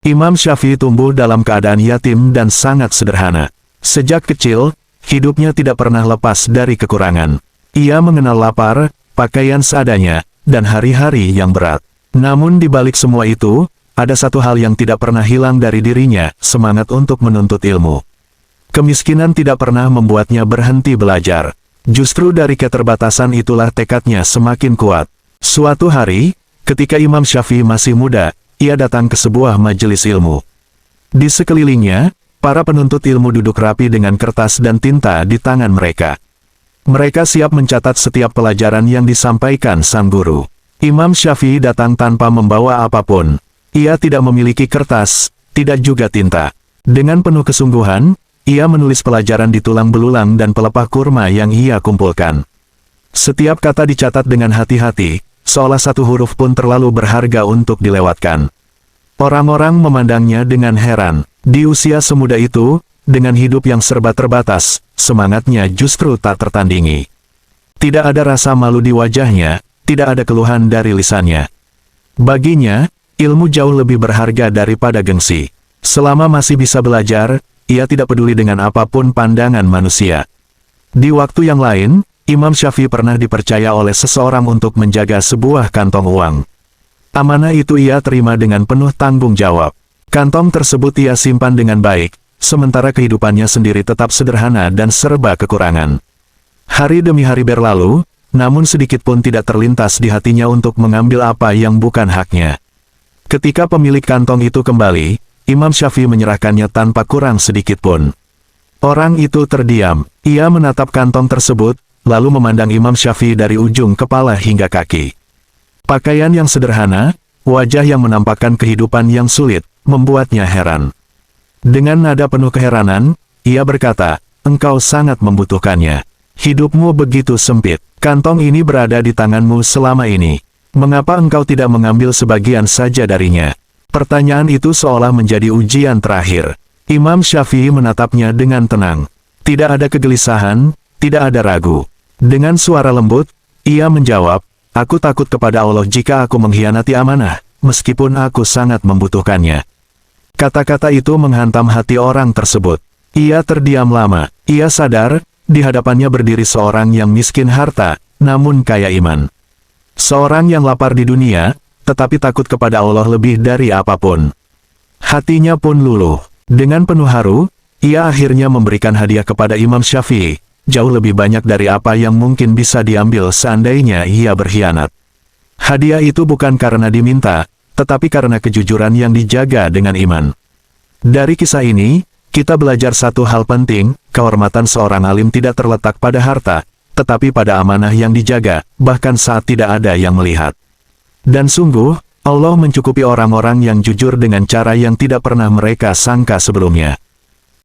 Imam Syafi'i tumbuh dalam keadaan yatim dan sangat sederhana. Sejak kecil, hidupnya tidak pernah lepas dari kekurangan. Ia mengenal lapar, pakaian seadanya, dan hari-hari yang berat. Namun di balik semua itu, ada satu hal yang tidak pernah hilang dari dirinya, semangat untuk menuntut ilmu. Kemiskinan tidak pernah membuatnya berhenti belajar. Justru dari keterbatasan itulah tekadnya semakin kuat. Suatu hari, ketika Imam Syafi'i masih muda, ia datang ke sebuah majelis ilmu. Di sekelilingnya, para penuntut ilmu duduk rapi dengan kertas dan tinta di tangan mereka. Mereka siap mencatat setiap pelajaran yang disampaikan sang guru. Imam Syafi'i datang tanpa membawa apapun. Ia tidak memiliki kertas, tidak juga tinta. Dengan penuh kesungguhan, ia menulis pelajaran di tulang belulang dan pelepah kurma yang ia kumpulkan. Setiap kata dicatat dengan hati-hati, seolah satu huruf pun terlalu berharga untuk dilewatkan. Orang-orang memandangnya dengan heran. Di usia semuda itu, dengan hidup yang serba terbatas, semangatnya justru tak tertandingi. Tidak ada rasa malu di wajahnya, tidak ada keluhan dari lisannya. Baginya, ilmu jauh lebih berharga daripada gengsi. Selama masih bisa belajar, ia tidak peduli dengan apapun pandangan manusia. Di waktu yang lain, Imam Syafi'i pernah dipercaya oleh seseorang untuk menjaga sebuah kantong uang. Amanah itu ia terima dengan penuh tanggung jawab. Kantong tersebut ia simpan dengan baik, sementara kehidupannya sendiri tetap sederhana dan serba kekurangan. Hari demi hari berlalu, namun sedikit pun tidak terlintas di hatinya untuk mengambil apa yang bukan haknya. Ketika pemilik kantong itu kembali, Imam Syafi'i menyerahkannya tanpa kurang sedikit pun. Orang itu terdiam, ia menatap kantong tersebut, lalu memandang Imam Syafi'i dari ujung kepala hingga kaki. Pakaian yang sederhana, wajah yang menampakkan kehidupan yang sulit, membuatnya heran. Dengan nada penuh keheranan, ia berkata, "Engkau sangat membutuhkannya. Hidupmu begitu sempit, kantong ini berada di tanganmu selama ini. Mengapa engkau tidak mengambil sebagian saja darinya?" Pertanyaan itu seolah menjadi ujian terakhir. Imam Syafi'i menatapnya dengan tenang. Tidak ada kegelisahan, tidak ada ragu. Dengan suara lembut, ia menjawab, "Aku takut kepada Allah jika aku mengkhianati amanah, meskipun aku sangat membutuhkannya." Kata-kata itu menghantam hati orang tersebut. Ia terdiam lama. Ia sadar, di hadapannya berdiri seorang yang miskin harta, namun kaya iman. Seorang yang lapar di dunia, tetapi takut kepada Allah lebih dari apapun. Hatinya pun luluh. Dengan penuh haru, ia akhirnya memberikan hadiah kepada Imam Syafi'i, jauh lebih banyak dari apa yang mungkin bisa diambil seandainya ia berkhianat. Hadiah itu bukan karena diminta, tetapi karena kejujuran yang dijaga dengan iman. Dari kisah ini, kita belajar satu hal penting, kehormatan seorang alim tidak terletak pada harta, tetapi pada amanah yang dijaga, bahkan saat tidak ada yang melihat. Dan sungguh, Allah mencukupi orang-orang yang jujur dengan cara yang tidak pernah mereka sangka sebelumnya.